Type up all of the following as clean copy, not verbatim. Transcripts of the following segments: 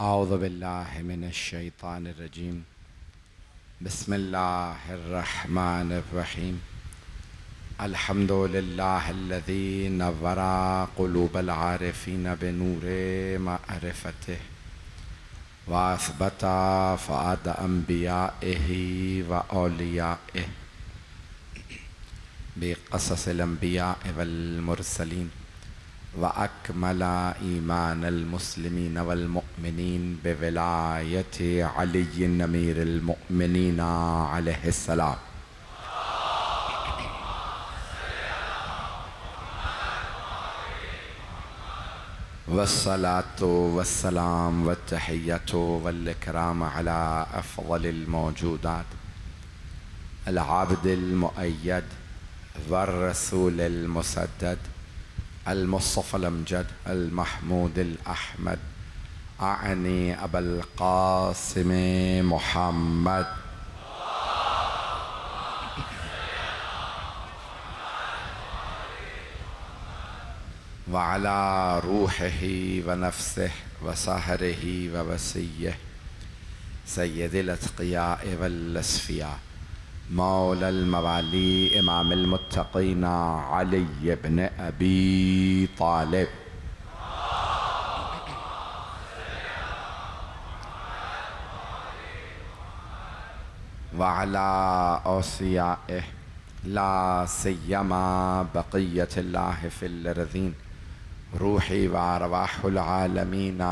अऊज़ु बिल्लाहि मिनश्शैतानिर्रजीम बिस्मिल्लाहिर्रहमानिर्रहीम अल्हम्दुलिल्लाहिल्लज़ी नव्वरा क़ुलूबल आरिफ़ीन बिनूरि मअरिफ़तिह व असबता फ़ुआद अंबियाइहि व औलियाइहि बिक़ससिल अंबियाइ वल मुरसलीन व अकमला ईमानल मुस्लिमीन वल मुअमिनीन बिविलायति अलीय्यिन अमीरुल मुअमिनीन अलैहिस्सलाम। वस्सलातु वस्सलाम वत्तहिय्यतु वल इकराम अला अफ़ज़लिल मौजूदात अल आबिदिल मुअय्यद वर रसूलिल मुसद्दद अल मुस्तफ़ल अमजद अल महमूदिल अहमद आनी अबल क़ासिम मुहम्मद व अला रूहिही व नफ्सिही व सहरिही व वसिय्यिही सय्यदिल अत्क़ियाए वल अस्फ़िया मौलल मवाली इमामिल मुत्तक़ीन अली इब्न अबी तालिब व अला औसियाइहि ला सिय्यमा बक़िय्यतिल्लाहि फ़िल अर्ज़ीन रूही व अरवाहुल आलमीन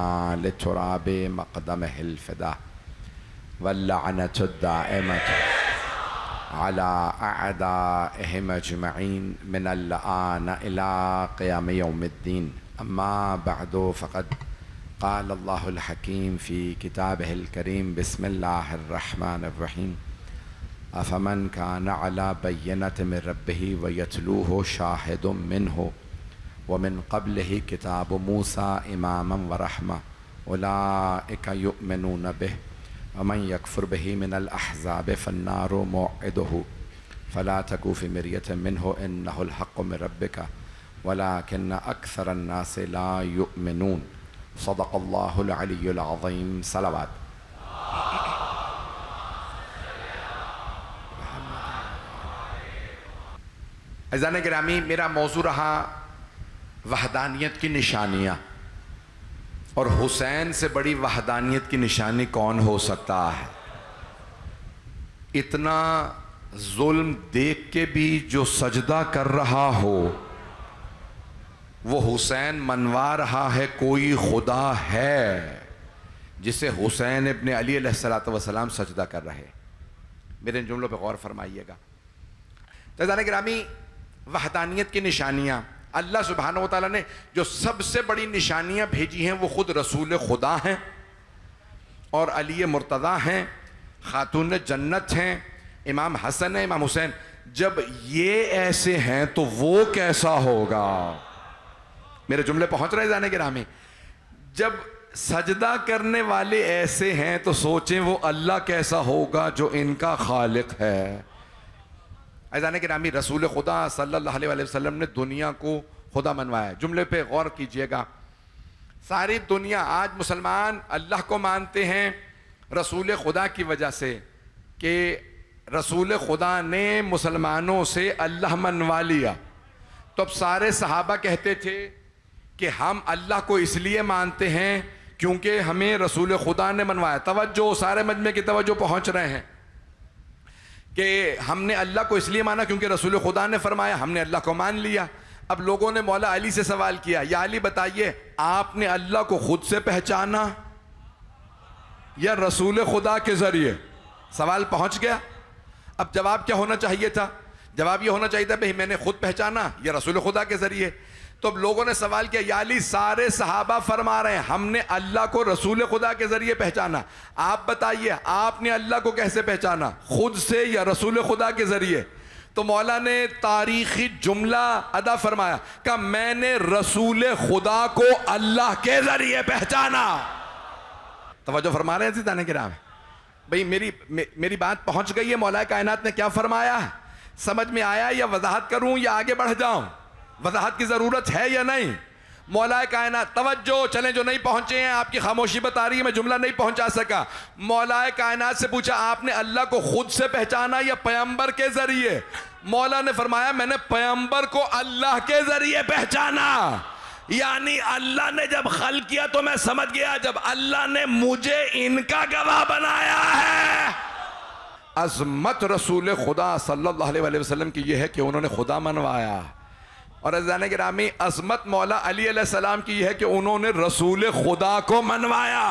लितुराबि मक़दमिहिल फ़िदा वल लअनतुद दाइमतु अला अअदाइहिम अजमईन मिनल आन इला क़ियाम यौमिद्दीन अम्मा बअदु फ़क़द क़ाल अल्लाहुल हकीम फ़ी किताबिहिल करीम बिस्मिल्लाहिर्रहमानिर्रहीम अफ़मन कान अला बय्यिनतिन मिन रब्बिही व यतलूहु शाहिदुम मिन्हु व मिन क़ब्लिही किताबु मूसा इमामन व रहमा उलाइका युमिनून बिही वमन यकफ़ुर बिही मिनल अहज़ाबि फ़न्नारु मौइदुहु फ़ला तकू फ़ी मिर्यतिन मिन्हु इन्नहुल हक़्क़ु मिन रब्बिका वलाकिन्न अक्सरन नासि ला युमिनून सदक़ल्लाहुल अलियुल अज़ीम। सलावत। अज़ान गिरामी, मेरा मौज़ू रहा वहदानियत की निशानियाँ और हुसैन से बड़ी वहदानियत की निशानी कौन हो सकता है। इतना जुल्म देख के भी जो सजदा कर रहा हो वो हुसैन मनवा रहा है कोई खुदा है जिसे हुसैन इब्न अली अलैहिस्सलातु वस्सलाम सजदा कर रहे। मेरे इन जुमलों पे गौर फरमाइएगा। तो अज़ान गिरामी, वहदानियत की निशानियाँ अल्लाह सुब्हानहू व तआला ने जो सबसे बड़ी निशानियां भेजी हैं वो खुद रसूल खुदा हैं और अली मुर्तज़ा हैं, खातून जन्नत हैं, इमाम हसन है, इमाम हुसैन। जब ये ऐसे हैं तो वो कैसा होगा। मेरे जुमले पहुंच रहे जाने के राह में। जब सजदा करने वाले ऐसे हैं तो सोचें वो अल्लाह कैसा होगा जो इनका खालिक है। अज़ान के नामी, रसूल खुदा सल्लल्लाहु अलैहि वसल्लम ने दुनिया को खुदा मनवाया। जुमले पे गौर कीजिएगा। सारी दुनिया आज मुसलमान अल्लाह को मानते हैं रसूल खुदा की वजह से कि रसूल खुदा ने मुसलमानों से अल्लाह मनवा लिया। तो अब सारे सहाबा कहते थे कि हम अल्लाह को इसलिए मानते हैं क्योंकि हमें रसूल खुदा ने मनवाया। तवज्जो, सारे मजमे की तवज्जो पहुँच रहे हैं कि हमने अल्लाह को इसलिए माना क्योंकि रसूल खुदा ने फरमाया, हमने अल्लाह को मान लिया। अब लोगों ने मौला अली से सवाल किया, या अली बताइए आपने अल्लाह को खुद से पहचाना या रसूल खुदा के जरिए। सवाल पहुंच गया। अब जवाब क्या होना चाहिए था? जवाब ये होना चाहिए था भाई मैंने खुद पहचाना या रसूल खुदा के जरिए। तो अब लोगों ने सवाल किया, या अली सारे सहाबा फरमा रहे हैं हमने अल्लाह को रसूल खुदा के जरिए पहचाना, आप बताइए आपने अल्लाह को कैसे पहचाना, खुद से या रसूल खुदा के जरिए। तो मौला ने तारीखी जुमला अदा फरमाया कि मैंने रसूल खुदा को अल्लाह के जरिए पहचाना। तवज्जो फरमा रहे हैं जाने के राह में भाई। मेरी बात पहुंच गई है। मौला कायनात ने क्या फरमाया, समझ में आया या वजाहत करूं या आगे बढ़ जाऊं? वजाहत की जरूरत है या नहीं? मौलाए कायनात, तवज्जो, चलें जो नहीं पहुंचे हैं, आपकी खामोशी बता रही है मैं जुमला नहीं पहुंचा सका। मौलाए कायनात से पूछा आपने अल्लाह को खुद से पहचाना या पैगंबर के जरिए? मौला ने फरमाया मैंने पैगंबर को अल्लाह के जरिए पहचाना। यानी अल्लाह ने जब खल किया तो मैं समझ गया, जब अल्लाह ने मुझे इनका गवाह बनाया है। अज़मत रसूल खुदा सल्लल्लाहु अलैहि वसल्लम की यह है कि उन्होंने खुदा मनवाया। और अज़ान गिरामी, अज़मत मौला अली अलैहिस्सलाम की यह है कि उन्होंने रसूल खुदा को मनवाया।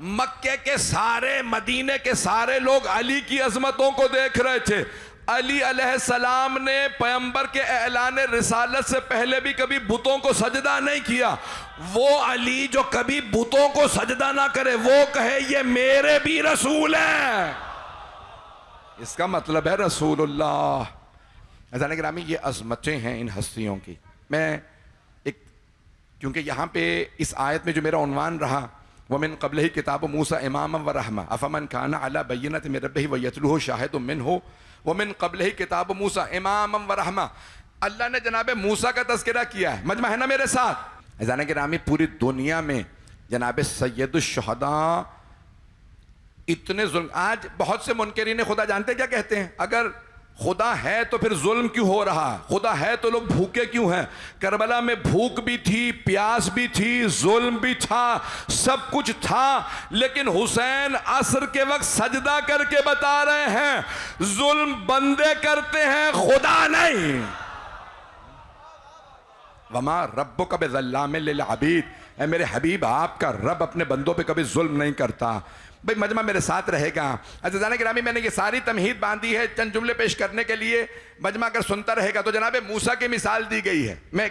मक्के के सारे, मदीने के सारे लोग अली की अज़मतों को देख रहे थे। अली अलैहिस्सलाम ने पैगंबर के ऐलान रिसालत से पहले भी कभी बुतों को सजदा नहीं किया। वो अली जो कभी बुतों को सजदा ना करे, वो कहे ये मेरे भी रसूल हैं, इसका मतलब है रसूलुल्लाह। अज़ान गिरामी, ये अज़मतें हैं इन हस्तियों की। मैं एक, क्योंकि यहाँ पे इस आयत में जो मेरा उन्वान रहा, वमिन क़ब्लिही किताब मूसा इमामन व रहमा अफ़मन काना अला बय्यिनतिन मिन रब्बिही व यतलूहु शाहिदुम मिनहु वमिन क़ब्लिही किताब मूसा इमामन व रहमा। अल्लाह ने जनाब मूसा का तज़किरा किया है। मजमा है ना मेरे साथ? अज़ान गिरामी, पूरी दुनिया में जनाब सैयदुश शुहदा इतने जुल्म, आज बहुत से मुनकरीन खुदा जानते क्या कहते हैं? अगर खुदा है तो फिर जुल्म क्यों हो रहा? खुदा है तो लोग भूखे क्यों हैं? करबला में भूख भी थी, प्यास भी थी, जुल्म भी था, सब कुछ था, लेकिन हुसैन असर के वक्त सजदा करके बता रहे हैं जुल्म बंदे करते हैं, खुदा नहीं। वमा रब्बुका बिज़ल्लामिल लिल अबीद, ऐ मेरे हबीब आपका रब अपने बंदों पे कभी जुल्म नहीं करता। भाई मजमा मेरे साथ रहेगा। अज़ीज़ान गिरामी, मैंने ये सारी तमहीद बांधी है चंद जुमले पेश करने के लिए। मजमा अगर सुनता रहेगा तो जनाब मूसा की मिसाल दी गई है। मैं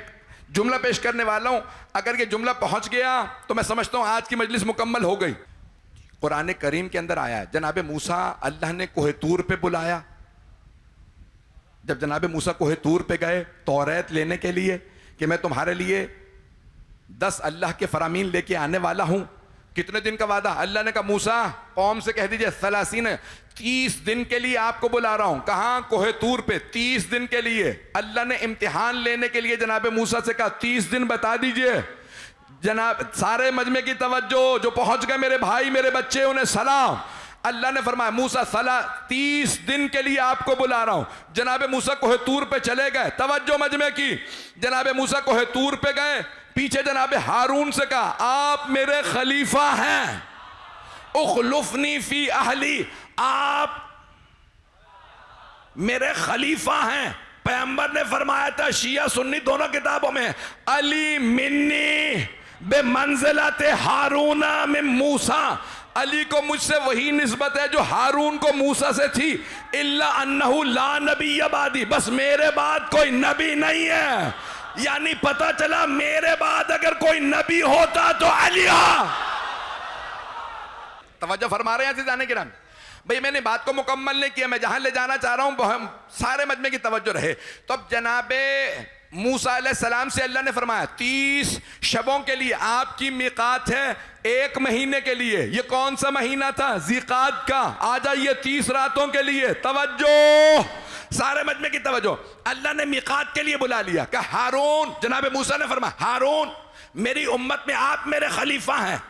जुमला पेश करने वाला हूँ, अगर ये जुमला पहुँच गया तो मैं समझता हूँ आज की मजलिस मुकम्मल हो गई। कुरान करीम के अंदर आया, जनाब मूसा अल्लाह ने कोहे तूर पे बुलाया। जब जनाब मूसा कोहे तूर पे गए तौरात लेने के लिए कि मैं तुम्हारे लिए 10 अल्लाह के फरामीन लेके आने वाला हूँ। कितने दिन का वादा? अल्लाह ने कहा मूसा कौम से कह दीजिए 30 दिन के लिए आपको बुला रहा हूं। कहां? कोहे तूर पे 30 दिन के लिए। अल्लाह ने इम्तिहान लेने के लिए जनाब मूसा से कहा 30 दिन बता दीजिए। जनाब सारे मजमे की तवज्जो, जो पहुंच गए मेरे भाई मेरे बच्चे उन्हें सलाम। अल्लाह ने फरमाया मूसा 30 दिन के लिए आपको बुला रहा हूं। जनाब मूसा कोहे तूर पे चले गए, तवज्जो मजमे की। जनाब मूसा कोहे तूर पे गए, पीछे जनाब हारून से कहा आप मेरे खलीफा हैं, उखलुफनी फी अहली, आप मेरे खलीफा हैं। पैगंबर ने फरमाया था, शिया सुन्नी दोनों किताबों में, अली मिन्नी बे मंजिलते हारूना मिन मूसा, अली को मुझसे वही निस्बत है जो हारून को मूसा से थी। इल्ला अन्नहु ला नबी बादी, बस मेरे बाद कोई नबी नहीं है। यानी पता चला मेरे बाद अगर कोई नबी होता तो अली। तवज्जो फरमा रहे हैं जाने के नाम भाई, मैंने बात को मुकम्मल नहीं किया, मैं जहां ले जाना चाह रहा हूं सारे मजमे की तवज्जो रहे। तो अब जनाबे मूसा अलैहिस्सलाम से अल्लाह ने फरमाया 30 शबों के लिए आपकी मिकात है, 1 महीने के लिए। ये कौन सा महीना था? ज़िक़ाद का। आ जाइए 30 रातों के लिए। तवज्जो, सारे मजमे की तवज्जो। अल्लाह ने मिकात के लिए बुला लिया। कहा हारून, जनाब मूसा ने फरमाया हारून मेरी उम्मत में आप मेरे खलीफा हैं,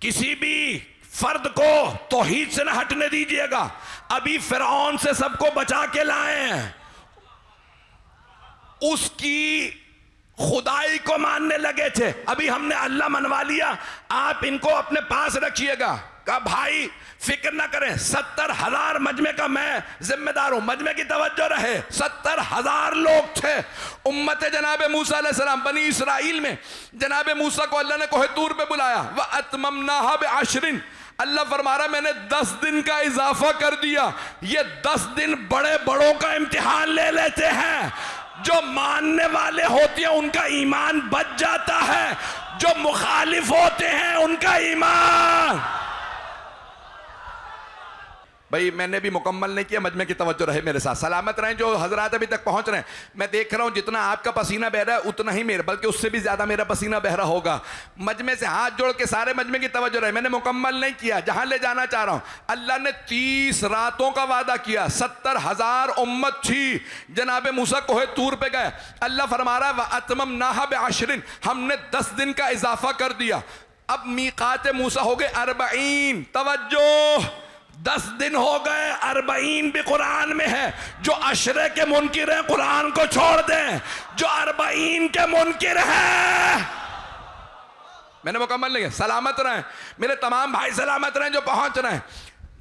किसी भी फर्द को तौहीद से न हटने दीजिएगा। अभी फिरौन से सबको बचा के लाए हैं, उसकी खुदाई को मानने लगे थे, अभी हमने अल्लाह मनवा लिया, आप इनको अपने पास रखिएगा। कहा भाई फिक्र ना करें, 70,000 मजमे का मैं जिम्मेदार हूं। मजमे की तवज्जो रहे, 70,000 लोग थे उम्मत जनाब मूसा अलैहिस्सलाम बनी इसराइल में। जनाब मूसा को अल्लाह ने कोहे तूर पे बुलाया। व अतममनाहा बिअश्रिन, अल्लाह फरमा रहा मैंने 10 दिन का इजाफा कर दिया। ये 10 दिन बड़े बड़ों का इम्तिहान ले लेते हैं। जो मानने वाले होते हैं उनका ईमान बच जाता है, जो मुखालिफ होते हैं उनका ईमान। भाई मैंने भी मुकम्मल नहीं किया, मजमे की तवज्जो रहे मेरे साथ। सलामत रहें जो हजरात अभी तक पहुंच रहे हैं। मैं देख रहा हूं जितना आपका पसीना बह रहा है उतना ही मेरा, बल्कि उससे भी ज्यादा मेरा पसीना बह रहा होगा। मजमे से हाथ जोड़ के सारे मजमे की तवज्जो रहे। मैंने मुकम्मल नहीं किया, जहां ले जाना चाह रहा हूं। अल्लाह ने 30 रातों का वादा किया, 70,000 उम्मत थी। जनाबे मूसा कोहे तूर पे गए, अल्लाह फरमा रहा है व अतममनाहा बिअश्रिन, हमने 10 दिन का इजाफा कर दिया। अब मीकात मूसा हो गए 40। तवज्जो, 10 दिन हो गए, 40 भी कुरान में है। जो अशरे के मुनकिर हैं कुरान को छोड़ दें, जो 40 के मुनकिर हैं। मैंने मुकम्मल नहीं है। सलामत रहें मेरे तमाम भाई, सलामत रहें जो पहुंच रहे हैं।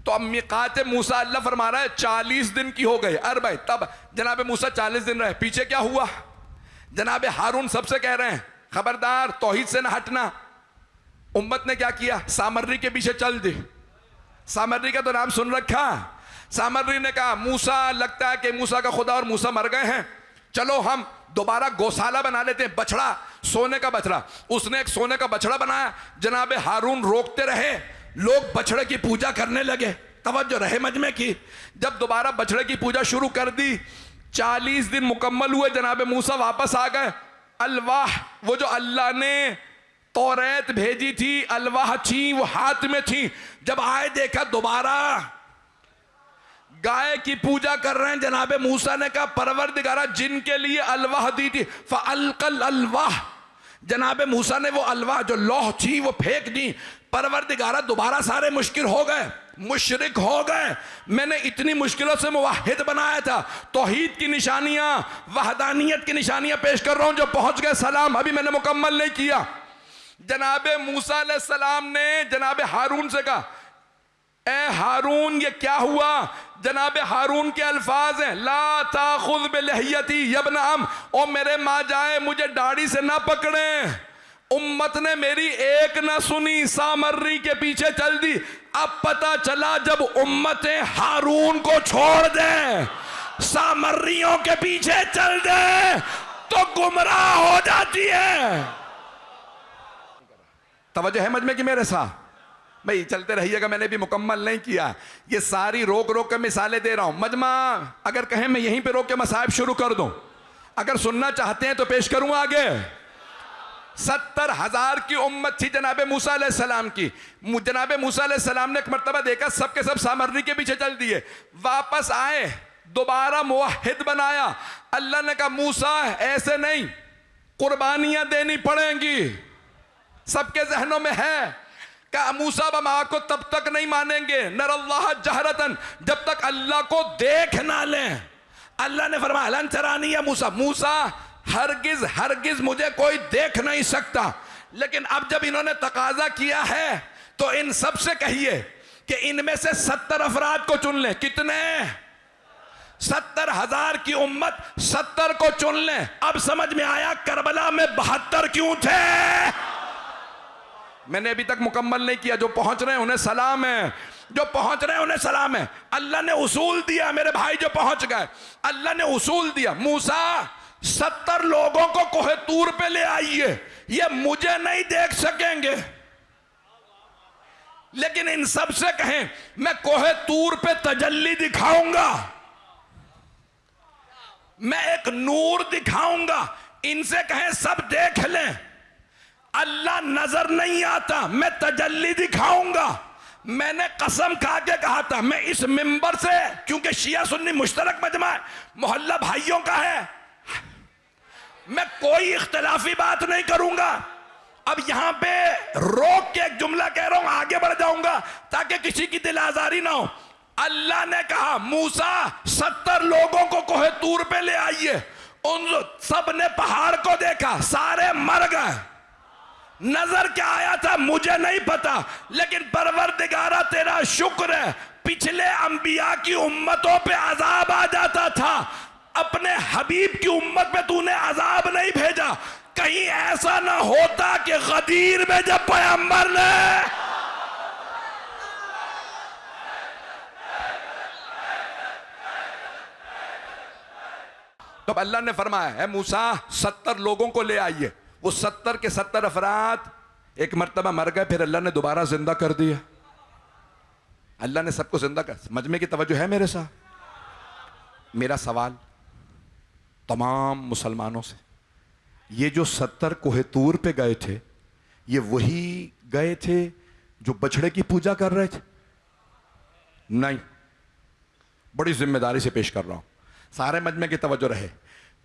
तो अब मिकात मूसा अल्लाह फरमा रहा है 40 दिन की हो गई। 40 तब जनाब मूसा 40 दिन रहे। पीछे क्या हुआ? जनाब हारून सबसे कह रहे हैं खबरदार तौहीद से न हटना। उम्मत ने क्या किया? सामर्री के पीछे चल दी। सामर्री का तो नाम सुन रखा। सामर्री ने कहा मूसा, लगता है कि मूसा का खुदा और मूसा मर गए हैं, चलो हम दोबारा गौशाला बना लेते हैं, बछड़ा, सोने का बछड़ा। उसने एक सोने का बछड़ा बनाया। जनाबे हारून रोकते रहे, लोग बछड़े की पूजा करने लगे। तवज्जो रहे मजमे की। जब दोबारा बछड़े की पूजा शुरू कर दी, 40 दिन मुकम्मल हुए, जनाबे मूसा वापस आ गए। अलवाह, वो जो अल्लाह ने तौरात भेजी थी, अलवाह थी, वो हाथ में थी। जब आए देखा दोबारा गाय की पूजा कर रहे हैं। जनाबे मूसा ने कहा परवरदिगारा जिनके लिए अलवाह दी थी फअल्कल अलवाह, जनाबे मूसा ने वो अलवाह जो लौह थी वो फेंक दी। परवरदिगारा दोबारा सारे मुश्किल हो गए, मुशरिक हो गए। मैंने इतनी मुश्किलों से मुवाहिद बनाया था। तौहीद की निशानियां, वहदानियत की निशानियां पेश कर रहा हूं जो पहुंच गए। सलाम अभी मैंने मुकम्मल नहीं किया। जनाबे मूसा अलैहिस्सलाम ने जनाबे हारून से कहा ए हारून ये क्या हुआ? जनाबे हारून के अल्फाज हैं ला ताखुज़ बिलहियती यब्न अम, ओ मेरे माँ जाए मुझे दाढ़ी से ना पकड़े। उम्मत ने मेरी एक ना सुनी, सामर्री के पीछे चल दी। अब पता चला जब उम्मतें हारून को छोड़ दें, सामर्रियों के पीछे चल दें तो गुमराह हो जाती है। तवज्जो है मजमे की मेरे साथ? भाई चलते रहिएगा, मैंने भी मुकम्मल नहीं किया। ये सारी रोक रोक के मिसालें दे रहा हूं। मजमा अगर कहें मैं यहीं पे रोक के मसाइब शुरू कर दूं, अगर सुनना चाहते हैं तो पेश करूं आगे। 70,000 की उम्मत थी जनाबे मूसा अलैहिस्सलाम की। जनाबे मूसा अलैहिस्सलाम ने एक मर्तबा देखा सबके सब सामर्री के पीछे चल दिए। वापस आए, दोबारा मुवाहिद बनाया। अल्लाह ने कहा मूसा ऐसे नहीं, कुर्बानियां देनी पड़ेंगी। सबके जहनों में है कि मूसा बमा को तब तक नहीं मानेंगे नरल्लाह जहरतन, जब तक अल्लाह को देख ना लें। अल्लाह ने फरमाया लन तरानी या मूसा, मूसा हरगिज हरगिज मुझे कोई देख नहीं सकता। लेकिन अब जब इन्होंने तकाजा किया है तो इन सब से कहिए कि इनमें से 70 अफराद को चुन लें। कितने? 70,000 की उम्मत 70 को चुन लें। अब समझ में आया करबला में 72 क्यों थे। मैंने अभी तक मुकम्मल नहीं किया। जो पहुंच रहे हैं उन्हें सलाम है, जो पहुंच रहे हैं उन्हें सलाम है। अल्लाह ने उसूल दिया मेरे भाई जो पहुंच गए, अल्लाह ने उसूल दिया। मूसा 70 लोगों को कोहे तूर पे ले आइए, ये मुझे नहीं देख सकेंगे। लेकिन इन सब से कहें मैं कोहे तूर पे तजल्ली दिखाऊंगा, मैं एक नूर दिखाऊंगा। इनसे कहें सब देख लें अल्लाह नजर नहीं आता, मैं तजल्ली दिखाऊंगा। मैंने कसम खा के कहा था मैं इस मिंबर से, क्योंकि शिया सुन्नी मुश्तरक मजमा है, मोहल्ला भाइयों का है, मैं कोई इख्तिलाफी बात नहीं करूंगा। अब यहां पे रोक के एक जुमला कह रहा हूं, आगे बढ़ जाऊंगा ताकि किसी की दिल आजारी ना हो। अल्लाह ने कहा मूसा 70 लोगों को कोहे तूर पे ले आइए। उन सब ने पहाड़ को देखा, सारे मर गए। नजर क्या आया था मुझे नहीं पता, लेकिन परवरदिगारा तेरा शुक्र है पिछले अंबिया की उम्मतों पे अजाब आ जाता था, अपने हबीब की उम्मत पे तूने अजाब नहीं भेजा। कहीं ऐसा ना होता कि गदीर में जब पैगंबर ने तो अल्लाह ने फरमाया है मूसा 70 लोगों को ले आइए। वो 70 के 70 अफराद एक मर्तबा मर गए, फिर अल्लाह ने दोबारा जिंदा कर दिया। अल्लाह ने सबको जिंदा कर, मजमे की तवज्जो है मेरे साथ। मेरा सवाल तमाम मुसलमानों से, ये जो 70 कोहे तूर पे गए थे, ये वही गए थे जो बछड़े की पूजा कर रहे थे? नहीं, बड़ी जिम्मेदारी से पेश कर रहा हूं, सारे मजमे की तवज्जो रहे।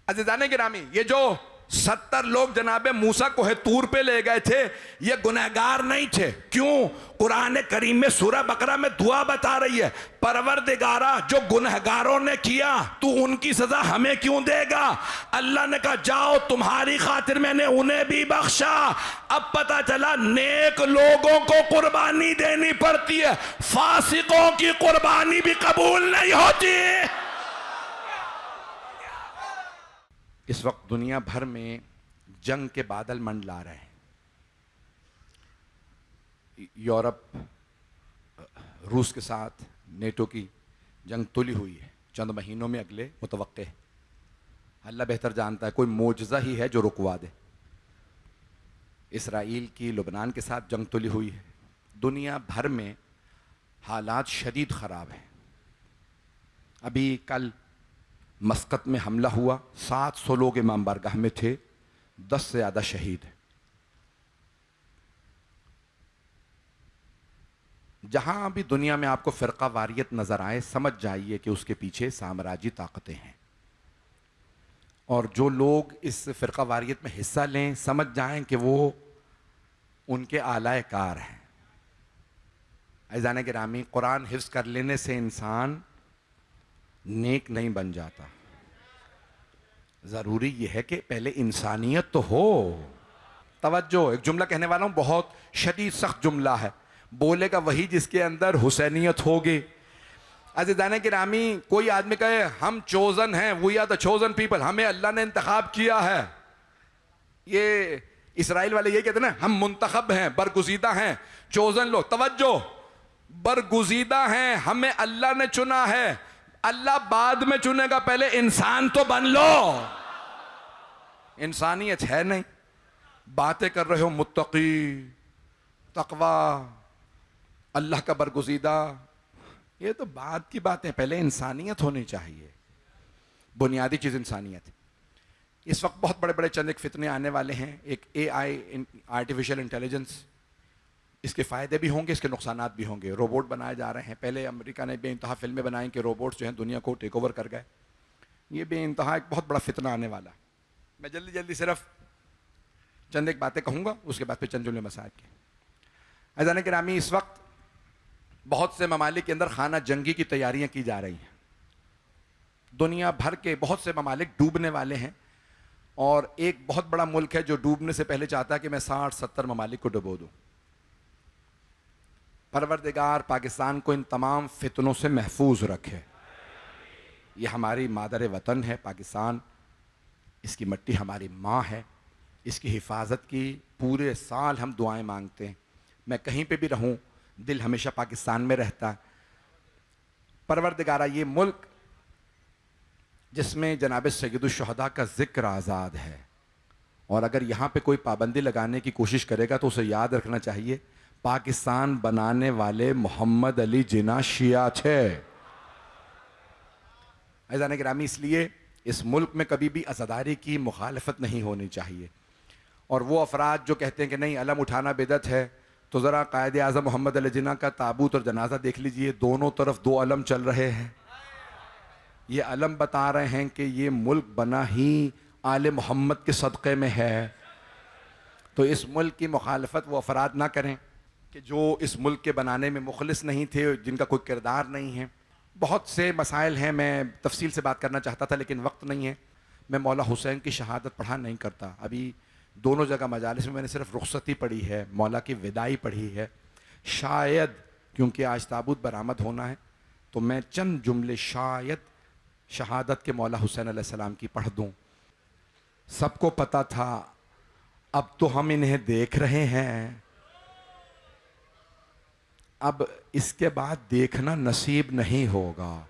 अज़ीज़ाने गिरामी, ये जो 70 लोग जनाबे मूसा कोहे तूर पे ले गए थे, ये गुनहगार नहीं थे। क्यों? कुरान करीम में सूरह बकरा में दुआ बता रही है, परवरदिगारा जो गुनहगारों ने किया तू उनकी सजा हमें क्यों देगा? अल्लाह ने कहा जाओ तुम्हारी खातिर मैंने उन्हें भी बख्शा। अब पता चला नेक लोगों को कुर्बानी देनी पड़ती है, फासिकों की कुर्बानी भी कबूल नहीं होती। इस वक्त दुनिया भर में जंग के बादल मंडला रहे हैं। यूरोप रूस के साथ नेटो की जंग तुली हुई है, चंद महीनों में अगले मुतवक्के है। अल्लाह बेहतर जानता है, कोई मोजज़ा ही है जो रुकवा दे। इसराइल की लुबनान के साथ जंग तुली हुई है। दुनिया भर में हालात शदीद ख़राब हैं। अभी कल मस्कत में हमला हुआ, 700 लोग इमाम बारगाह में थे, 10 से ज़्यादा शहीद हैं। जहां भी दुनिया में आपको फ़िरका वारियत नजर आए, समझ जाइए कि उसके पीछे साम्राज्यी ताकतें हैं। और जो लोग इस फ़िरका वारियत में हिस्सा लें, समझ जाएं कि वो उनके आलाए कार हैं। अज़ीज़ाने गिरामी, कुरान हिफ्ज़ कर लेने से इंसान नेक नहीं बन जाता। ज़रूरी यह है कि पहले इंसानियत तो हो। तवज्जो, एक जुमला कहने वाला हूं, बहुत शदीद सख्त जुमला है, बोलेगा वही जिसके अंदर हुसैनियत होगी। अज़ीज़ाने गिरामी, कोई आदमी कहे हम चोजन हैं, we are the chosen people, हमें अल्लाह ने इंतखाब किया है, ये इसराइल वाले ये कहते हैं ना, हम मुंतखब हैं, बरगुज़ीदा हैं, चोजन लोग। तवज्जो, बरगुज़ीदा हैं, हमें अल्लाह ने चुना है। अल्लाह बाद में चुनेगा, पहले इंसान तो बन लो। इंसानियत है नहीं, बातें कर रहे हो मुत्तकी, तकवा, अल्लाह का बरगुज़ीदा, ये तो बाद की बातें, पहले इंसानियत होनी चाहिए। बुनियादी चीज़ इंसानियत। इस वक्त बहुत बड़े बड़े चंद एक फितने आने वाले हैं। एक AI, आर्टिफिशियल इंटेलिजेंस, इसके फ़ायदे भी होंगे, इसके नुकसानात भी होंगे। रोबोट बनाए जा रहे हैं। पहले अमेरिका ने बेइंतहा फिल्में बनाई कि रोबोट्स जो हैं दुनिया को टेक ओवर कर गए। ये बेइंतहा एक बहुत बड़ा फितना आने वाला। मैं जल्दी जल्दी सिर्फ चंद एक बातें कहूँगा, उसके बाद फिर चंद जुमले मसाइल के। अज़ीज़ाने गिरामी, इस वक्त बहुत से ममालिक के अंदर खाना जंगी की तैयारियाँ की जा रही हैं। दुनिया भर के बहुत से ममालिक डूबने वाले हैं, और एक बहुत बड़ा मुल्क है जो डूबने से पहले चाहता है कि मैं 60-70 ममालिक को डुबो दूँ। परवरदिगार पाकिस्तान को इन तमाम फितनों से महफूज रखे। ये हमारी मादर वतन है पाकिस्तान, इसकी मिट्टी हमारी माँ है, इसकी हिफाजत की पूरे साल हम दुआएं मांगते हैं। मैं कहीं पे भी रहूं, दिल हमेशा पाकिस्तान में रहता है। परवरदिगारा, ये मुल्क जिसमें जनाब सैयदुश्शुहदा का जिक्र आज़ाद है, और अगर यहाँ पे कोई पाबंदी लगाने की कोशिश करेगा तो उसे याद रखना चाहिए, पाकिस्तान बनाने वाले मोहम्मद अली जिन्ना शिया थे। अज़ीज़ाने गिरामी, इसलिए इस मुल्क में कभी भी अज़ादारी की मुखालफत नहीं होनी चाहिए। और वो अफराद जो कहते हैं कि नहीं अलम उठाना बिदअत है, तो ज़रा कायद आज़म मोहम्मद अली जिन्ना का ताबूत और जनाजा देख लीजिए, दोनों तरफ 2 अलम चल रहे हैं। ये अलम बता रहे हैं कि ये मुल्क बना ही आले मोहम्मद के सदक़े में है। तो इस मुल्क की मुखालफत वो अफराद ना करें कि जो इस मुल्क के बनाने में मुखलिस नहीं थे, जिनका कोई किरदार नहीं है। बहुत से मसाइल हैं, मैं तफसील से बात करना चाहता था लेकिन वक्त नहीं है। मैं मौला हुसैन की शहादत पढ़ा नहीं करता। अभी दोनों जगह मजालिस में मैंने सिर्फ रुखसती पढ़ी है, मौला की विदाई पढ़ी है। शायद क्योंकि आज ताबूत बरामद होना है, तो मैं चंद जुमले शायद शहादत के मौला हुसैन अलैहिस्सलाम की पढ़ दूँ। सबको पता था, अब तो हम इन्हें देख रहे हैं, अब इसके बाद देखना नसीब नहीं होगा।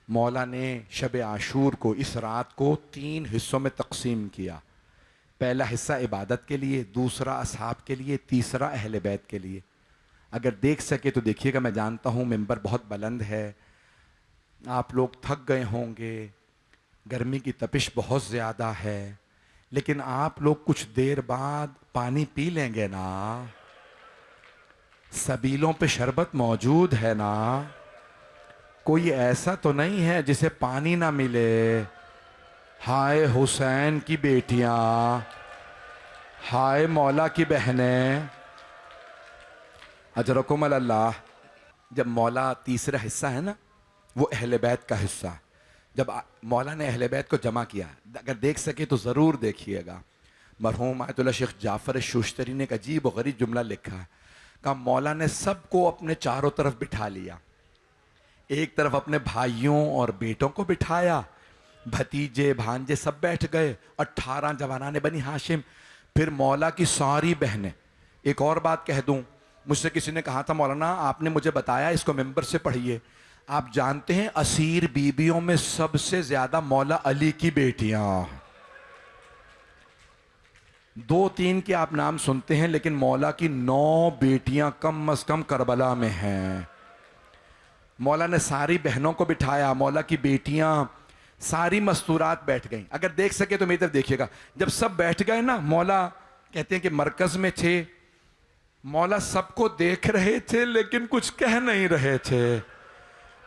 मौला ने शब आशूर को, इस रात को 3 हिस्सों में तकसीम किया। पहला हिस्सा इबादत के लिए, दूसरा असहाब के लिए, तीसरा अहले बैत के लिए। अगर देख सके तो देखिएगा। मैं जानता हूँ मिंबर बहुत बुलंद है, आप लोग थक गए होंगे, गर्मी की तपिश बहुत ज़्यादा है, लेकिन आप लोग कुछ देर बाद पानी पी लेंगे ना। सबीलों पे शरबत मौजूद है ना। कोई ऐसा तो नहीं है जिसे पानी ना मिले। हाय हुसैन की बेटियां, हाय मौला की बहनें, अजरकुम अल्लाह। जब मौला तीसरा हिस्सा है ना, वो अहले बैत का हिस्सा, जब मौला ने अहले बैत को जमा किया, अगर देख सके तो ज़रूर देखिएगा। मरहूम आयतुल्लाह शेख जाफ़र शूश्तरी ने एक अजीब व गरीब जुमला लिखा है। कहा मौला ने सबको अपने चारों तरफ बिठा लिया। एक तरफ अपने भाइयों और बेटों को बिठाया, भतीजे भांजे सब बैठ गए, 18 जवानाने बनी हाशिम, फिर मौला की सारी बहनें। एक और बात कह दूं, मुझसे किसी ने कहा था मौलाना आपने मुझे बताया इसको मेंबर से पढ़िए। आप जानते हैं असीर बीबियों में सबसे ज्यादा मौला अली की बेटियां, 2-3 के आप नाम सुनते हैं, लेकिन मौला की 9 बेटियां कम अज कम करबला में हैं। मौला ने सारी बहनों को बिठाया, मौला की बेटियां सारी मस्तूरात बैठ गईं। अगर देख सके तो मेरी तरफ देखिएगा। जब सब बैठ गए ना, मौला कहते हैं कि मरकज में थे, मौला सबको देख रहे थे लेकिन कुछ कह नहीं रहे थे।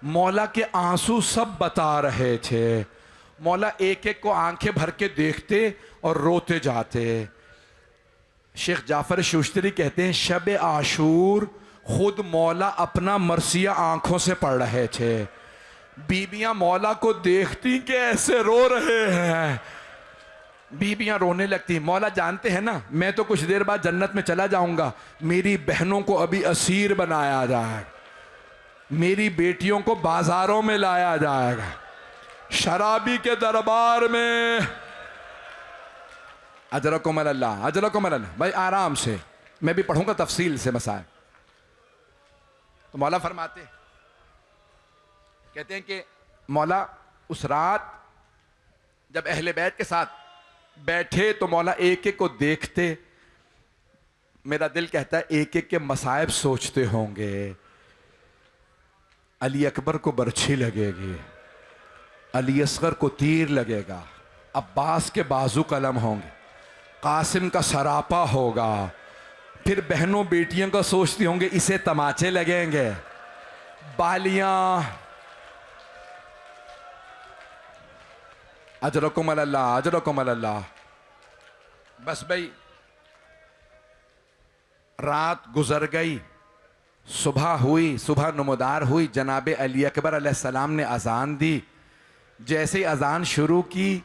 मौला के आंसू सब बता रहे थे। मौला एक एक को आंखें भर के देखते और रोते जाते। शेख जाफर शूश्तरी कहते हैं शब आशूर खुद मौला अपना मरसिया आंखों से पढ़ रहे थे। बीबियां मौला को देखती कि ऐसे रो रहे हैं, बीबियां रोने लगती। मौला जानते हैं ना मैं तो कुछ देर बाद जन्नत में चला जाऊंगा, मेरी बहनों को अभी असीर बनाया जाएगा, मेरी बेटियों को बाजारों में लाया जाएगा, शराबी के दरबार में। अजरकुम अल्लाह, अजरकुम अल्लाह। भाई आराम से, मैं भी पढ़ूंगा तफसील से मसाइल। तो मौला फरमाते, कहते हैं कि मौला उस रात जब अहले बैत के साथ बैठे तो मौला एक एक को देखते। मेरा दिल कहता है एक एक के मसाइब सोचते होंगे। अली अकबर को बर्छी लगेगी, अली असगर को तीर लगेगा, अब्बास के बाजू कलम होंगे, कासिम का सरापा होगा, फिर बहनों बेटियों का सोचती होंगे इसे तमाचे लगेंगे, बालियां। अजरकुम अल्लाह, अजरकुम अल्लाह। बस भाई रात गुजर गई, सुबह हुई, सुबह नमोदार हुई। जनाब अली अकबर अलैहिस्सलाम ने अजान दी। जैसे ही अजान शुरू की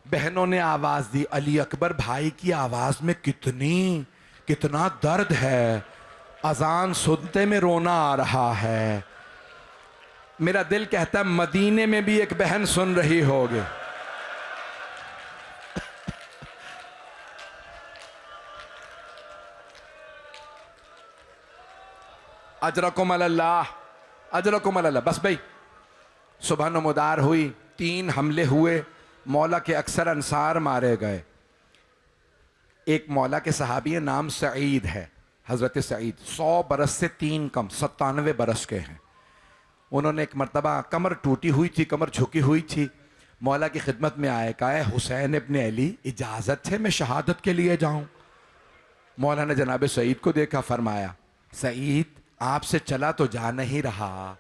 बहनों ने आवाज दी। अली अकबर भाई की आवाज में कितना दर्द है, अजान सुनते में रोना आ रहा है। मेरा दिल कहता है मदीने में भी एक बहन सुन रही होगी। अजरकुम अल्लाह, अजरकुम अल्लाह। बस भाई सुबह नमोदार हुई, 3 हमले हुए, मौला के अक्सर अंसार मारे गए। एक मौला के सहाबी नाम सईद है, हजरत सईद, 100 बरस से 3 कम, 97 बरस के हैं। उन्होंने एक मरतबा कमर टूटी हुई थी, कमर झुकी हुई थी, मौला की खिदमत में आए, कहा हुसैन इब्ने अली इजाज़त है मैं शहादत के लिए जाऊं। मौला ने जनाब सईद को देखा, फरमाया सईद आपसे चला तो जा नहीं रहा,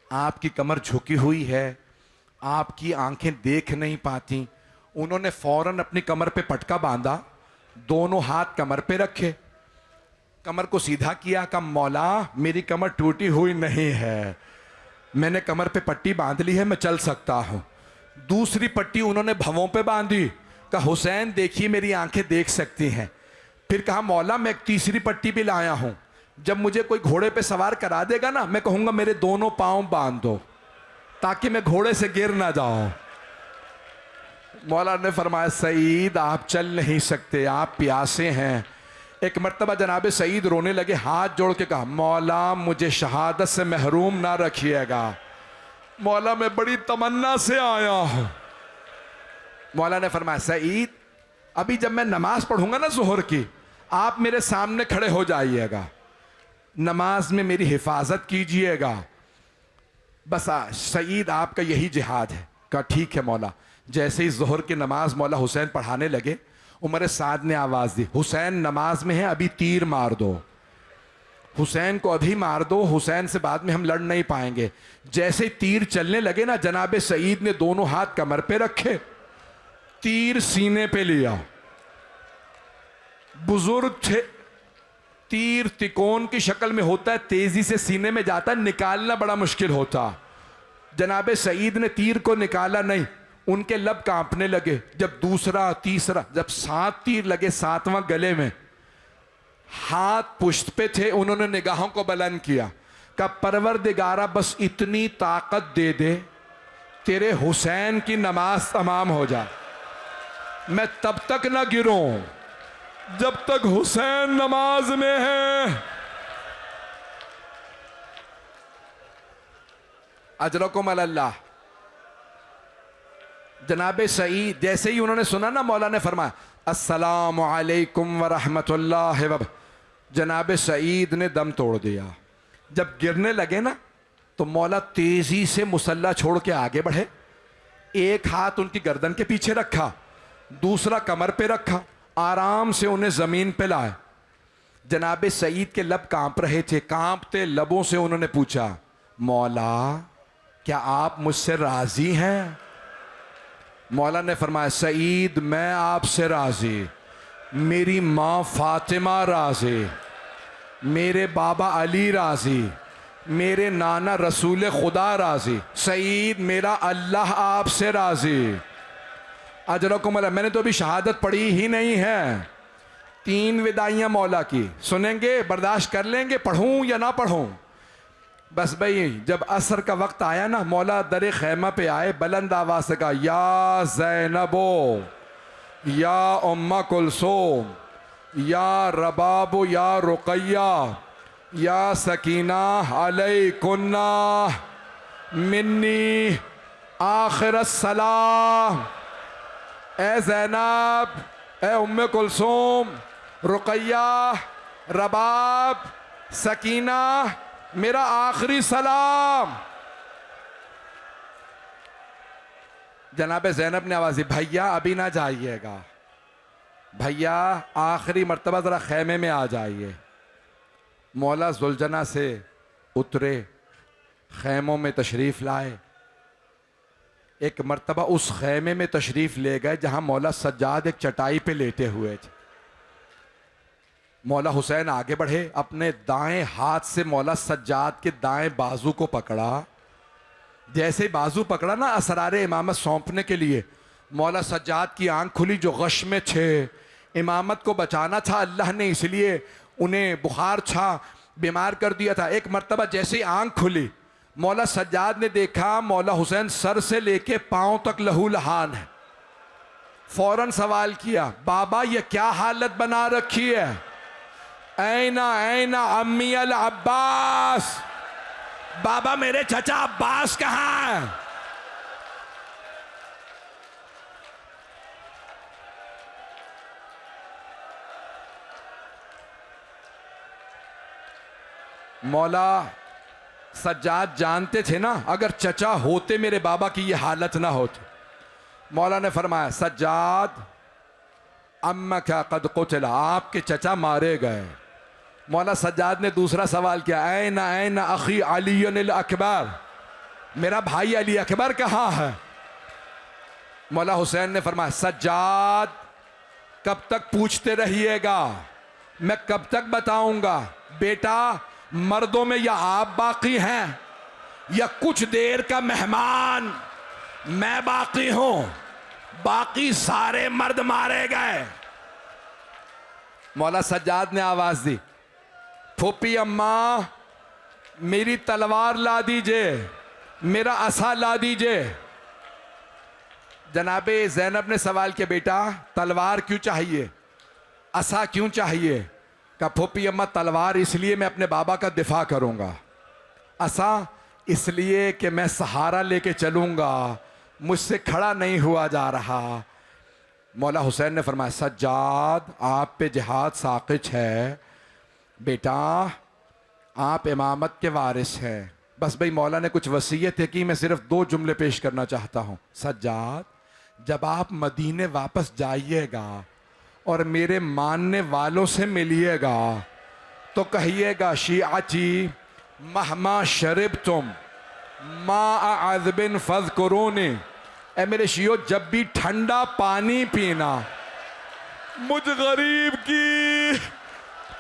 आपकी कमर झुकी हुई है, आपकी आंखें देख नहीं पाती। उन्होंने फौरन अपनी कमर पे पटका बांधा, दोनों हाथ कमर पे रखे, कमर को सीधा किया, कहा मौला मेरी कमर टूटी हुई नहीं है, मैंने कमर पे पट्टी बांध ली है, मैं चल सकता हूं। दूसरी पट्टी उन्होंने भवों पे बांधी, कहा हुसैन देखिए मेरी आंखें देख सकती हैं। फिर कहा मौला मैं एक तीसरी पट्टी भी लाया हूं, जब मुझे कोई घोड़े पे सवार करा देगा ना, मैं कहूंगा मेरे दोनों पांव बांध दो ताकि मैं घोड़े से गिर ना जाऊं। मौला ने फरमाया सईद आप चल नहीं सकते, आप प्यासे हैं। एक मर्तबा जनाब सईद रोने लगे, हाथ जोड़ के कहा मौला मुझे शहादत से महरूम ना रखिएगा, मौला मैं बड़ी तमन्ना से आया हूं। मौला ने फरमाया सईद अभी जब मैं नमाज पढ़ूंगा ना जोहर की, आप मेरे सामने खड़े हो जाइएगा, नमाज में मेरी हिफाजत कीजिएगा, बस सईद आपका यही जिहाद है। कहा ठीक है मौला। जैसे ही जोहर की नमाज मौला हुसैन पढ़ाने लगे, उमर साद ने आवाज़ दी, हुसैन नमाज में है, अभी तीर मार दो, हुसैन को अभी मार दो, हुसैन से बाद में हम लड़ नहीं पाएंगे। जैसे ही तीर चलने लगे ना, जनाब सईद ने दोनों हाथ कमर पे रखे, तीर सीने पे लिया। बुजुर्ग थे, तीर तिकोन की शक्ल में होता है, तेजी से सीने में जाता है, निकालना बड़ा मुश्किल होता। जनाब सईद ने तीर को निकाला नहीं, उनके लब कांपने लगे। जब दूसरा, तीसरा, जब 7 तीर लगे, 7वां गले में, हाथ पुश्त पे थे, उन्होंने निगाहों को बुलंद किया। कहा परवरदिगारा बस इतनी ताकत दे दे, तेरे हुसैन की नमाज तमाम हो जाए, मैं तब तक ना गिरूं जब तक हुसैन नमाज में है। अजरकुम अल्लाह। जनाबे सईद जैसे ही उन्होंने सुना ना, मौला ने फरमाया अस्सलामु अलैकुम व रहमतुल्लाहि व। जनाबे सईद ने दम तोड़ दिया। जब गिरने लगे ना, तो मौला तेजी से मुसल्ला छोड़ के आगे बढ़े, एक हाथ उनकी गर्दन के पीछे रखा, दूसरा कमर पे रखा, आराम से उन्हें जमीन पे लाए। जनाबे सईद के लब कांप रहे थे, कांपते लबों से उन्होंने पूछा, मौला क्या आप मुझसे राजी हैं? मौला ने फरमाया, सईद मैं आपसे राजी, मेरी माँ फातिमा राजी, मेरे बाबा अली राजी, मेरे नाना रसूल खुदा राजी, सईद मेरा अल्लाह आपसे राजी। अजरकुम अल्लाह। मैंने तो अभी शहादत पढ़ी ही नहीं है। 3 विदाइयाँ मौला की सुनेंगे, बर्दाश्त कर लेंगे, पढ़ूं या ना पढ़ूं? बस भाई जब असर का वक्त आया ना, मौला दरे खैमा पे आए, बुलंद आवाज से कहा, या ज़ैनबो, या उम्मा कुलसूम, या रबाबो, या रुकैया, या सकीना अलैकुन्ना मिन्नी आखिर सलाम। ए ज़ैनब, ए उम्मे कुलसूम, रुकैया, रबाब, सकीना, मेरा आखिरी सलाम। जनाब ज़ैनब ने आवाज़ दी, भैया अभी ना जाइएगा, भैया आखिरी मर्तबा ज़रा खैमे में आ जाइए। मौला जुलजना से उतरे, खैमों में तशरीफ़ लाए। एक मर्तबा उस खैमे में तशरीफ़ ले गए जहाँ मौला सज्जाद एक चटाई पे लेटे हुए थे। मौला हुसैन आगे बढ़े, अपने दाएं हाथ से मौला सज्जाद के दाएं बाजू को पकड़ा। जैसे ही बाजू पकड़ा ना, असरारे इमामत सौंपने के लिए, मौला सज्जाद की आंख खुली जो गश में थे। इमामत को बचाना था अल्लाह ने, इसलिए उन्हें बुखार था, बीमार कर दिया था। एक मर्तबा जैसे ही आंख खुली, मौला सज्जाद ने देखा मौला हुसैन सर से लेके पांव तक लहू लहान है। फौरन सवाल किया, बाबा ये क्या हालत बना रखी है? ऐना ऐना अम्मी अल अब्बास, बाबा मेरे चचा अब्बास कहाँ हैं? मौला सज्जाद जानते थे ना, अगर चचा होते मेरे बाबा की ये हालत ना होती। मौला ने फरमाया, सज्जाद अम्मा क्या कद कुतला, आपके चचा मारे गए। मौला सज्जाद ने दूसरा सवाल किया, ऐना ऐना अखी अली अकबर, मेरा भाई अली अकबर कहाँ है? मौला हुसैन ने फरमाया, सज्जाद कब तक पूछते रहिएगा, मैं कब तक बताऊंगा? बेटा मर्दों में या आप बाकी हैं या कुछ देर का मेहमान मैं बाकी हूं, बाकी सारे मर्द मारे गए। मौला सज्जाद ने आवाज दी, फूफी अम्मा मेरी तलवार ला दीजिए, मेरा असा ला दीजिए। जनाबे ज़ैनब ने सवाल किया, बेटा तलवार क्यों चाहिए, असा क्यों चाहिए? कहा फूफी अम्मा तलवार इसलिए मैं अपने बाबा का दिफा करूंगा, असा इसलिए कि मैं सहारा लेके चलूंगा, मुझसे खड़ा नहीं हुआ जा रहा। मौला हुसैन ने फरमाया, सज्जाद आप पे जिहाद साक़ित है, बेटा आप इमामत के वारिस हैं। बस भाई मौला ने कुछ वसीयत है कि मैं सिर्फ 2 जुमले पेश करना चाहता हूँ। सज्जाद, जब आप मदीने वापस जाइएगा और मेरे मानने वालों से मिलिएगा तो कहिएगा शियाची महमा शरिब तुम माँ आज़बिन फज करोने, ए मेरे शियो जब भी ठंडा पानी पीना मुझ गरीब की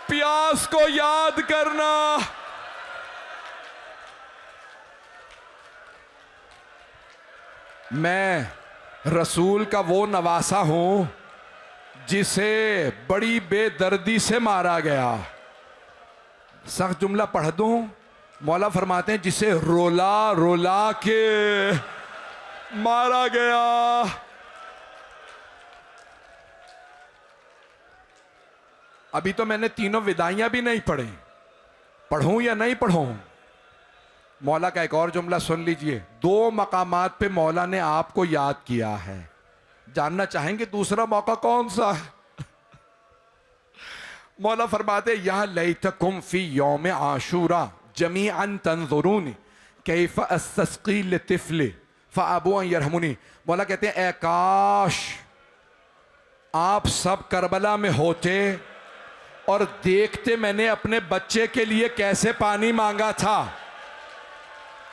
प्यास को याद करना। मैं रसूल का वो नवासा हूं जिसे बड़ी बेदर्दी से मारा गया। सख्त जुमला पढ़ दूं? मौला फरमाते हैं जिसे रोला रोला के मारा गया। अभी तो मैंने तीनों विदाइयां भी नहीं पढ़ी, पढ़ूं या नहीं पढ़ूं? मौला का एक और जुमला सुन लीजिए। 2 मकामात पे मौला ने आपको याद किया है। जानना चाहेंगे दूसरा मौका कौन सा है? मौला फरमाते या लैतकुम फी यौम आशूरा जमीअन तंजुरूनी कैफ अस्तस्की लितिफली फअबू अन यरहमुनी। मौला कहते हैं ए काश आप सब करबला में होते और देखते मैंने अपने बच्चे के लिए कैसे पानी मांगा था,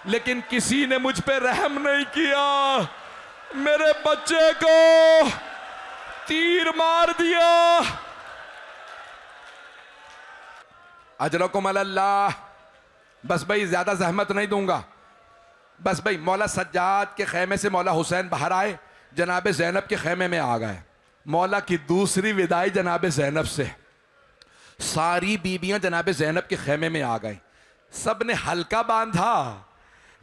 लेकिन किसी ने मुझ पे रहम नहीं किया। मेरे बच्चे को तीर मार दिया। अजरकुम अल्लाह। बस भाई ज्यादा जहमत नहीं दूंगा। बस भाई मौला सज्जाद के खेमे से मौला हुसैन बाहर आए, जनाब ज़ैनब के खेमे में आ गए। मौला की दूसरी विदाई जनाब ज़ैनब से। सारी बीबियां जनाब ज़ैनब के खेमे में आ गई। सब ने हल्का बांधा।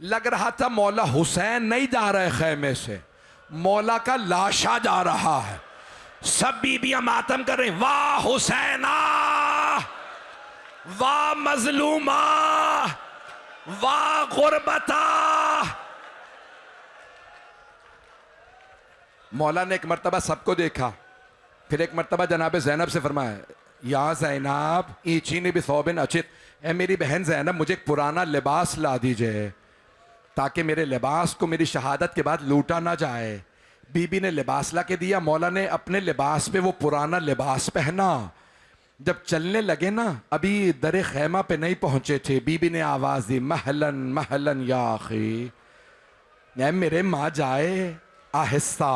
लग रहा था मौला हुसैन नहीं जा रहे खेमे से, मौला का लाशा जा रहा है। सब बीबियां मातम कर रही, वाह हुसैना, वाह मजलूमा, वाह गुरबता। मौला ने एक मर्तबा सबको देखा, फिर एक मर्तबा जनाब ज़ैनब से फरमाया या ज़ैनब ईचीनी बिसौबिन अचित, ए मेरी बहन ज़ैनब मुझे एक पुराना लिबास ला दीजिए ताकि मेरे लिबास को मेरी शहादत के बाद लूटा ना जाए। बीबी ने लिबास ला के दिया। मौला ने अपने लिबास पे वो पुराना लिबास पहना। जब चलने लगे ना, अभी दरे खैमा पे नहीं पहुंचे थे, बीबी ने आवाज दी महलन महलन या आखी, मेरे माँ जाए आहिस्ता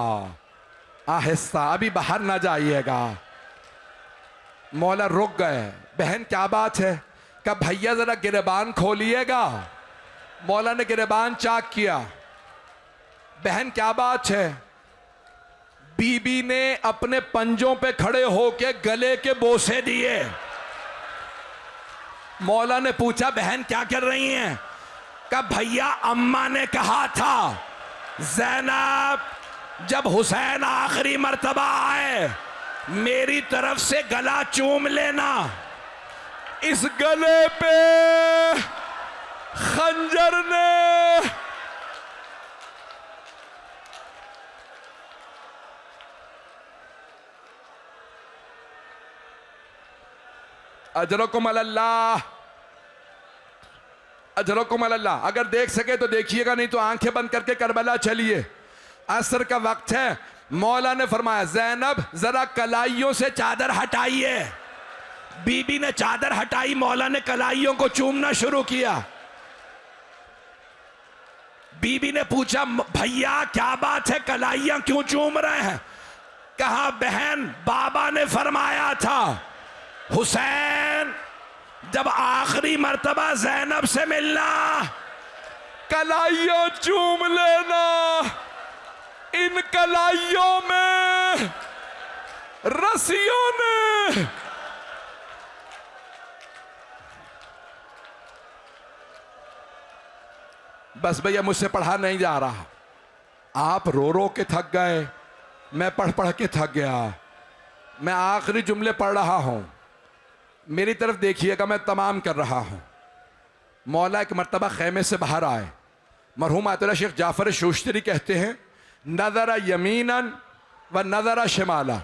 आहिस्ता, अभी बाहर ना जाइएगा। मौला रुक गए। बहन क्या बात है? कहा भैया जरा गिरबान खोलिएगा। मौला ने गिरबान चाक किया। बहन क्या बात है? बीबी ने अपने पंजों पे खड़े होके गले के बोसे दिए। मौला ने पूछा बहन क्या कर रही हैं? कहा भैया अम्मा ने कहा था ज़ैनब जब हुसैन आखिरी मर्तबा आए मेरी तरफ से गला चूम लेना। इस गले पे खंजर ने अजरकुम अल्लाह, अजरकुम अल्लाह। अगर देख सके तो देखिएगा, नहीं तो आंखें बंद करके करबला चलिए। असर का वक्त है। मौला ने फरमाया ज़ैनब जरा कलाइयों से चादर हटाइए। बीबी ने चादर हटाई, मौला ने कलाइयों को चूमना शुरू किया। बीबी ने पूछा भैया क्या बात है, कलाइयां क्यों चूम रहे हैं? कहा बहन बाबा ने फरमाया था हुसैन जब आखिरी मर्तबा ज़ैनब से मिलना कलाइयों चूम लेना। इन कलाइयों में रस्सियों ने बस भैया मुझसे पढ़ा नहीं जा रहा। आप रो रो के थक गए, मैं पढ़ पढ़ के थक गया। मैं आखिरी जुमले पढ़ रहा हूं, मेरी तरफ देखिएगा, मैं तमाम कर रहा हूं। मौला एक मर्तबा खेमे से बाहर आए। मरहूम आयतुल्लाह शेख जाफर शूश्तरी कहते हैं नज़रा यमीनन व नज़रा शिमाला।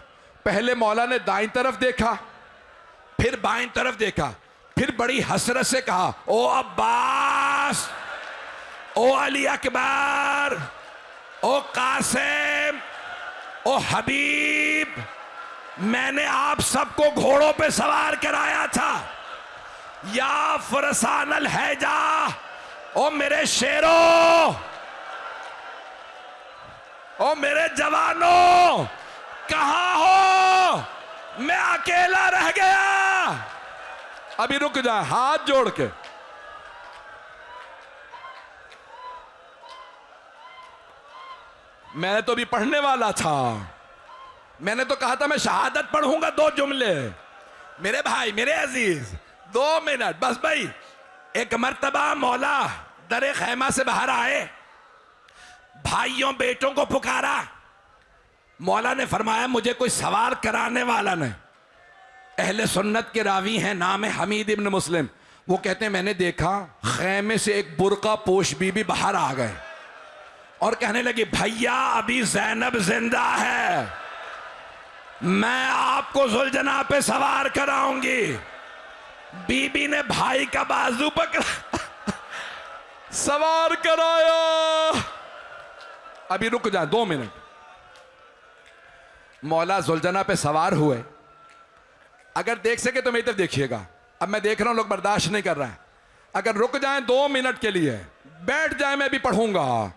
पहले मौला ने दाईं तरफ देखा, फिर बाईं तरफ देखा। फिर बड़ी हसरत से कहा, ओ अब्बास, ओ अली अकबर, ओ कासिम, ओ हबीब, मैंने आप सबको घोड़ों पे सवार कराया था। या फरसान अल हैजा, ओ मेरे शेरों, ओ मेरे जवानों, कहां हो? मैं अकेला रह गया। अभी रुक जाए, हाथ जोड़ के। मैंने तो अभी पढ़ने वाला था, मैंने तो कहा था मैं शहादत पढ़ूंगा 2 जुमले। मेरे भाई, मेरे अजीज, 2 मिनट बस भाई। एक मर्तबा मौला दरे खैमा से बाहर आए, भाइयों बेटों को पुकारा। मौला ने फरमाया, मुझे कोई सवार कराने वाला नहीं। अहले सुन्नत के रावी हैं, नाम है हमीद इब्न मुस्लिम। वो कहते हैं, मैंने देखा खैमे से एक बुर्का पोश बीबी बाहर आ गए और कहने लगी, भैया अभी ज़ैनब जिंदा है, मैं आपको जुलजना पे सवार कराऊंगी। बीबी ने भाई का बाजू पकड़ा, सवार कराया। अभी रुक जाए 2 मिनट। मौला जुलजना पे सवार हुए। अगर देख सके तो मेरी तरफ देखिएगा। अब मैं देख रहा हूं लोग बर्दाश्त नहीं कर रहे हैं। अगर रुक जाएं 2 मिनट के लिए, बैठ जाएं, मैं भी पढ़ूंगा।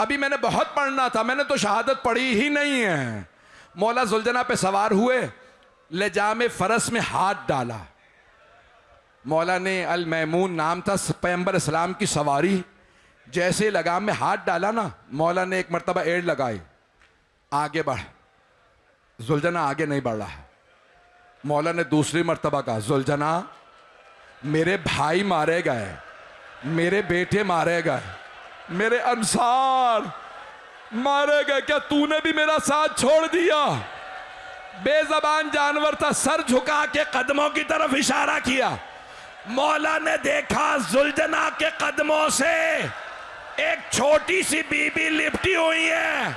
अभी मैंने बहुत पढ़ना था, मैंने तो शहादत पढ़ी ही नहीं है। मौला जुलजना पे सवार हुए, लेजामे फरस में हाथ डाला। मौला ने अल मैमून नाम था पैगंबर इस्लाम की सवारी। जैसे लगाम में हाथ डाला ना, मौला ने एक मर्तबा एड़ लगाई, आगे बढ़। जुलजना आगे नहीं बढ़ रहा। मौला ने दूसरी मर्तबा कहा, जुलजना मेरे भाई मारे गए, मेरे बेटे मारे गए, मेरे अंसार मारे गए, क्या तूने भी मेरा साथ छोड़ दिया? बेजबान जानवर था, सर झुका के कदमों की तरफ इशारा किया। मौला ने देखा जुलजना के कदमों से एक छोटी सी बीबी लिपटी हुई है।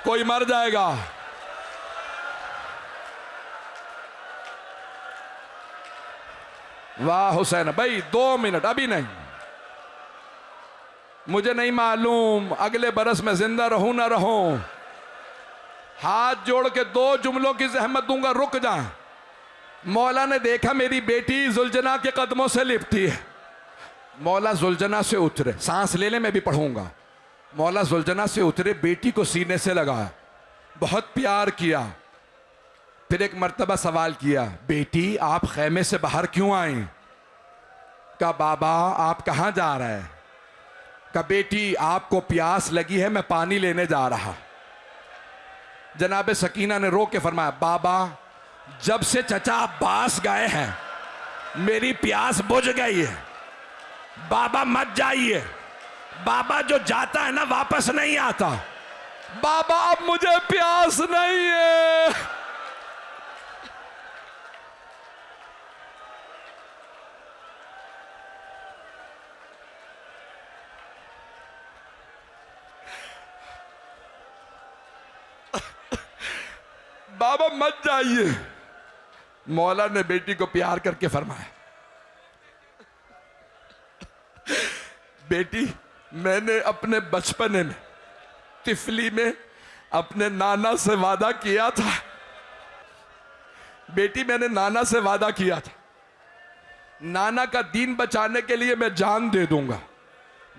कोई मर जाएगा। वाह हुसैन भाई, 2 मिनट, अभी नहीं। मुझे नहीं मालूम अगले बरस में जिंदा रहूं ना रहूं। हाथ जोड़ के 2 जुमलों की जहमत दूंगा, रुक जाए। मौला ने देखा मेरी बेटी जुलजना के कदमों से लिपटी है। मौला जुलजना से उतरे, सांस ले ले, मैं भी पढ़ूंगा। मौला जुलजना से उतरे, बेटी को सीने से लगाया, बहुत प्यार किया। फिर एक मर्तबा सवाल किया, बेटी आप खैमे से बाहर क्यों आई? कहा, बाबा आप कहाँ जा रहे हैं? कहा, बेटी आपको प्यास लगी है, मैं पानी लेने जा रहा। जनाब सकीना ने रो के फरमाया, बाबा जब से चचा अब्बास गए हैं मेरी प्यास बुझ गई है, बाबा मत जाइए। बाबा जो जाता है ना वापस नहीं आता। बाबा अब मुझे प्यास नहीं है। बाबा मत जाइए। मौला ने बेटी को प्यार करके फरमाया, बेटी मैंने अपने बचपन में तिफली में अपने नाना से वादा किया था। बेटी मैंने नाना से वादा किया था, नाना का दीन बचाने के लिए मैं जान दे दूंगा।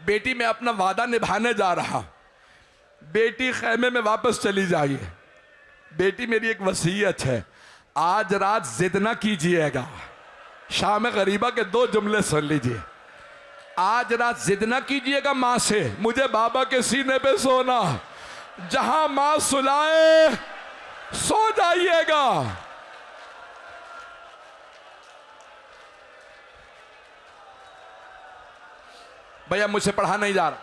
बेटी मैं अपना वादा निभाने जा रहा। बेटी खैमे में वापस चली जाइए। बेटी मेरी एक वसीयत है, आज रात जिद ना कीजिएगा। शाम गरीबा के 2 जुमले सुन लीजिए। आज रात जिद ना कीजिएगा मां से, मुझे बाबा के सीने पे सोना, जहां मां सुलाए सो जाइएगा। भैया मुझसे पढ़ा नहीं जा रहा।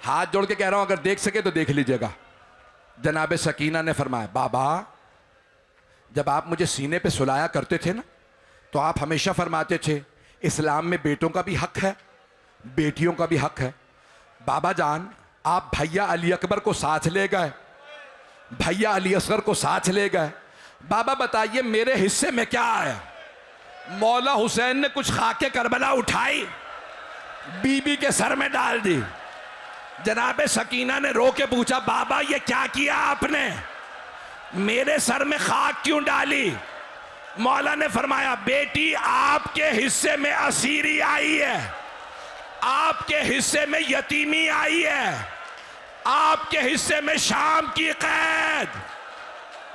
हाथ जोड़ के कह रहा हूं, अगर देख सके तो देख लीजिएगा। जनाब सकीना ने फरमाया, बाबा जब आप मुझे सीने पे सुलाया करते थे ना, तो आप हमेशा फरमाते थे इस्लाम में बेटों का भी हक है, बेटियों का भी हक है। बाबा जान आप भैया अली अकबर को साथ ले गए, भैया अली असगर को साथ ले गए। बाबा बताइए मेरे हिस्से में क्या आया? मौला हुसैन ने कुछ खाके करबला उठाई, बीबी के सर में डाल दी। जनाबे सकीना ने रो के पूछा, बाबा ये क्या किया आपने, मेरे सर में खाक क्यों डाली? मौला ने फरमाया, बेटी आपके हिस्से में असीरी आई है, आपके हिस्से में यतीमी आई है, आपके हिस्से में शाम की कैद।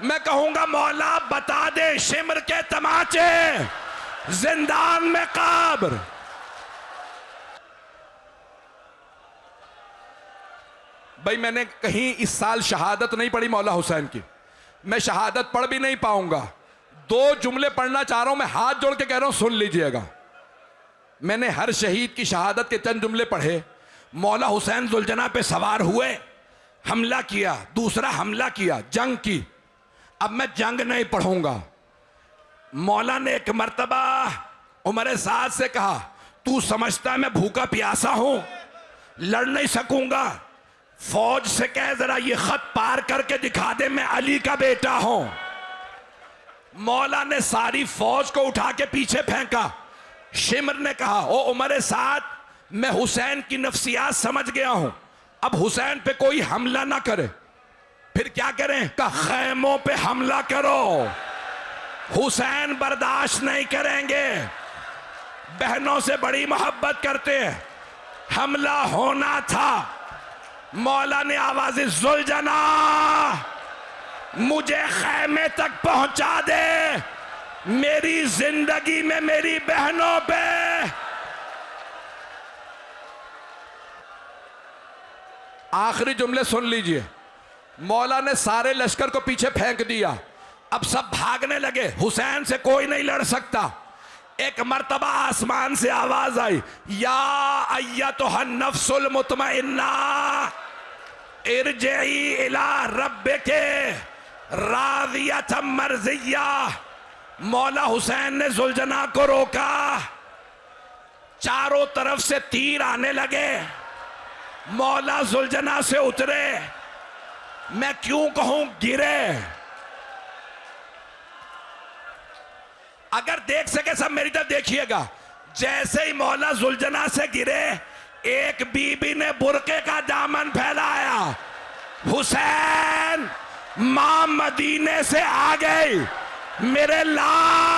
मैं कहूंगा मौला बता दे शिमर के तमाचे, जिंदान में कब्र। भाई मैंने कहीं इस साल शहादत नहीं पढ़ी मौला हुसैन की, मैं शहादत पढ़ भी नहीं पाऊंगा। 2 जुमले पढ़ना चाह रहा हूं, मैं हाथ जोड़ के कह रहा हूं सुन लीजिएगा। मैंने हर शहीद की शहादत के चंद जुमले पढ़े। मौला हुसैन जुलजना पे सवार हुए, हमला किया, दूसरा हमला किया, जंग की। अब मैं जंग नहीं पढ़ूंगा। मौला ने एक मर्तबा उमर साद से कहा, तू समझता है मैं भूखा प्यासा हूं, लड़ नहीं सकूंगा, फौज से कह जरा ये खत पार करके दिखा दे, मैं अली का बेटा हूं। मौला ने सारी फौज को उठा के पीछे फेंका। शिमर ने कहा, ओ उमर साद, मैं हुसैन की नफ्सियात समझ गया हूं, अब हुसैन पे कोई हमला ना करे। फिर क्या करें? का खैमों पे हमला करो, हुसैन बर्दाश्त नहीं करेंगे, बहनों से बड़ी मोहब्बत करते हैं, हमला होना था। मौला ने आवाज़ जुलजना, मुझे खैमे तक पहुंचा दे, मेरी जिंदगी में मेरी बहनों पे। आखिरी जुमले सुन लीजिए। मौला ने सारे लश्कर को पीछे फेंक दिया, अब सब भागने लगे, हुसैन से कोई नहीं लड़ सकता। एक मर्तबा आसमान से आवाज आई, या अय्यतुहन नफ्सुल मुतमइन्ना इरजिई इला रब्बिके रादियतम मर्जिया। मौला हुसैन ने जुलजना को रोका, चारों तरफ से तीर आने लगे। मौला जुलजना से उतरे, मैं क्यों कहूं गिरे। अगर देख सके सब मेरी तरफ देखिएगा। जैसे ही मौला जुलजना से गिरे, एक बीबी ने बुरके का दामन फैलाया, हुसैन मां मदीने से आ गई, मेरे लाल